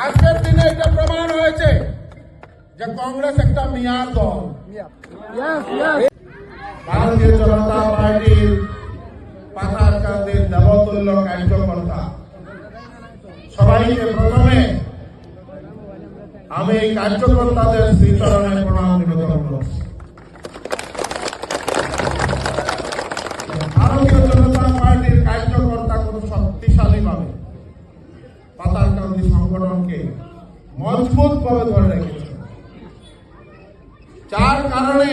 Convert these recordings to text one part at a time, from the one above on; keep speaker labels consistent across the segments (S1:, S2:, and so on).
S1: আজকের দিনে এটা প্রমাণ হয়েছে যে কংগ্রেস একটা মিয়ার দল। ভারতীয় জনতা পার্টির পাতারকান্দির দেবতুল্য কার্যকর্তা সবাইকে প্রথমে আমি এই কার্যকর্তাদের শ্রীচরণে প্রণাম নিবেদন করছি। ভারতীয় জনতা পার্টির কার্যকর্তা খুব শক্তিশালী ভাবে পাতারকান্দি সংগঠনকে মজবুত ভাবে ধরে রেখেছে, যার কারণে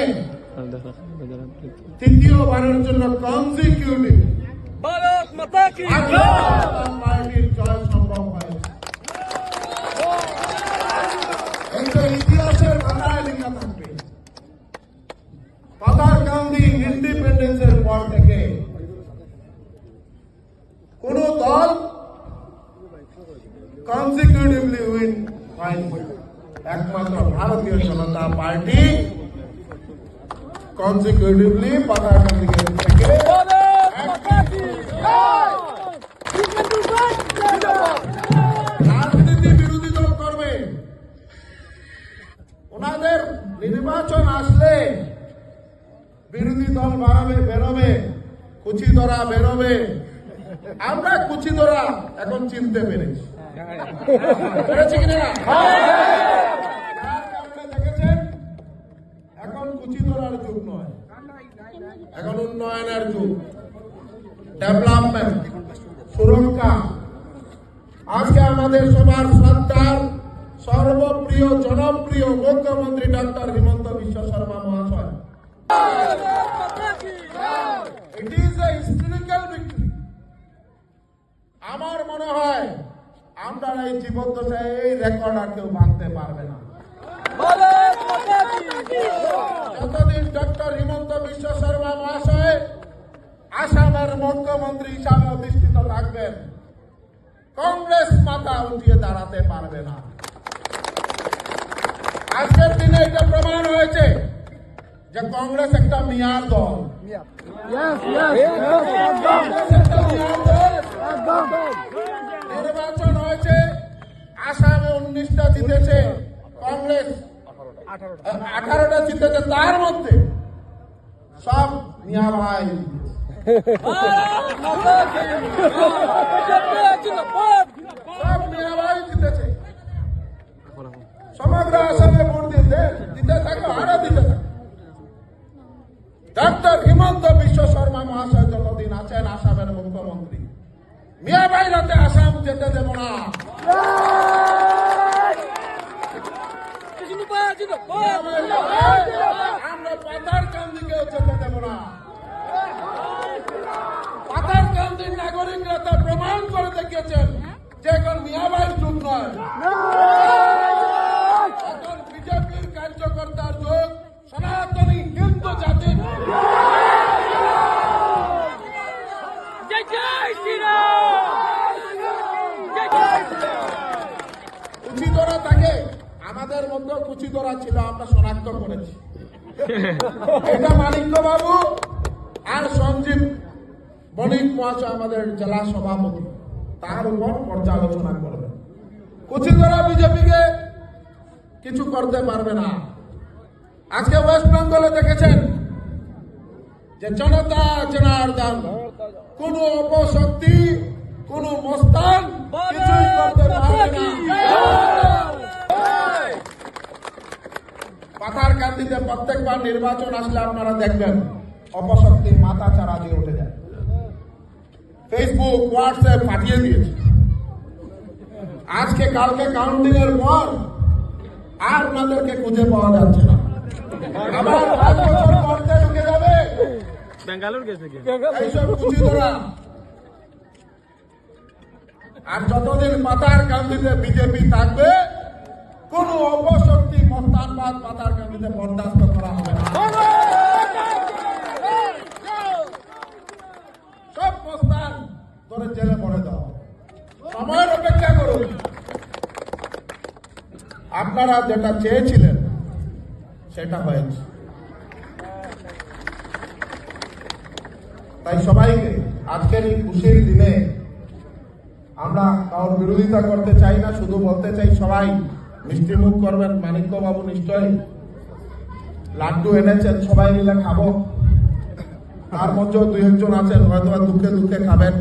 S1: তৃতীয়বারের জন্য কনজিকিউটিভ
S2: भारत माता की
S1: পার্টির জয় সম্ভব হয়েছে। এটা ইতিহাসের পাতায় লেখা থাকবে। পাতারকান্দি ইন্ডিপেন্ডেন্সের পর থেকে কোন দল কনজিকিউটিভলি উইন হয়নি, একমাত্র ভারতীয় জনতা পার্টি কনজিকিউটিভলি পাতারকান্দি থেকে রাজনীতি বিরোধী দল করবে। ওনাদের নির্বাচন আসলে বিরোধী দল বেরোবে, কুচি ধরা বেরোবে। আমরা কুচি ধরা এখন চিনতে পেরেছি কিনা? দেখেছেন, এখন কুচি ধরার যুগ নয়, এখন উন্নয়নের যুগ, ডেভেলপমেন্ট, সুরক্ষা। আজকে আমাদের সবার শ্রদ্ধার সর্বপ্রিয় জনপ্রিয় মুখ্যমন্ত্রী ডক্টর হিমন্ত বিশ্ব শর্মা মহাশয়, it is a historical victory. আমার মনে হয় আমরা এই জীবদ্দশায় এই রেকর্ড আর কেউ ভাঙতে পারবে না। যতদিন ডক্টর হিমন্ত বিশ্ব শর্মা মহাশয় আসামের মুখ্যমন্ত্রী হিসাবে অধিষ্ঠিত থাকবেন, কংগ্রেস মাথা উঠিয়ে দাঁড়াতে পারবে না। আজকের দিনে এটা প্রমাণ হয়েছে যে কংগ্রেস একটা মিয়ার দল। নির্বাচন হয়েছে, আসামে 19টা জিতেছে কংগ্রেস, 18টা জিতেছে, তার মধ্যে সব মিয়া ভাই। সব মিয়া ভাই জিতেছে, সমগ্র আসামে ভোট দিতে থাকবে, আরো দিতে থাকবে। ডক্টর হিমন্ত বিশ্ব শর্মা মহাশয় যতদিন আছেন আসামের মুখ্যমন্ত্রী, মিয়া ভাইরাতে আসাম যেতে দেব না। আমরা পাতারকান্দিকেও যেতে দেব না। পাতারকান্দির নাগরিকরা তা প্রমাণ করে দেখিয়েছেন যে এখন মিয়াবাইর যুগ নয়, এখন বিজেপির কার্যকর্তার যুগ, সনাতনী হিন্দু জাতির। কুচিদরা থাকে, আমাদের মধ্যে কুচিদরা ছিল, আমরা শনাক্ত করেছি। এটা মানিক্য বাবু আর সঞ্জীব বণিক মহাশয় আমাদের জেলা সভাপতি, তার উপর পর্যালোচনা করবে। কুচিদরা বিজেপিকে কিছু করতে পারবে না। আজকে ওয়েস্ট বেঙ্গলে দেখেছেন যে জনতা জনার্দন, কোন অপশক্তি, কোন মস্তান কিছুই করতে পারবে না। পাতারকান্দিতে প্রত্যেকবার নির্বাচন আসলে আপনারা দেখবেন অপশক্তি মাথা চারা দিয়ে উঠে যায়। ফেসবুক, হোয়াটসঅ্যাপ পাঠিয়ে দিয়েছে। আজকে কালকে কাউন্টিং এর পর আর ওনাদেরকে খুঁজে পাওয়া যাচ্ছে না। আবার 5 বছর পরে ঢুকে যাবে
S2: বেঙ্গালুরু গেছে
S1: এইসব কুচিদরা। আর যতদিন পাতারকান্দিতে বিজেপি থাকবে, কোন অপশক্তি মস্তানবাদ পাতারকান্দিতে বরদাস্ত করা হবে না। সব মস্তান ধরে জেলে পড়ে দাও, সময়ের অপেক্ষা করুন। আপনারা যেটা চেয়েছিলেন সেটা হয়েছে। তাই সবাইকে আজকের এই খুশির দিনে আমরা কারণ বিরোধিতা করতে চাই না, শুধু বলতে চাই সবাই মিষ্টি মুখ করবেন। মানিক্য বাবু নিশ্চয় লাড্ডু এনেছেন, সবাই মিলে খাবো। তার মধ্যেও দুই একজন আছেন হয়তো দুঃখে দুঃখে খাবেন।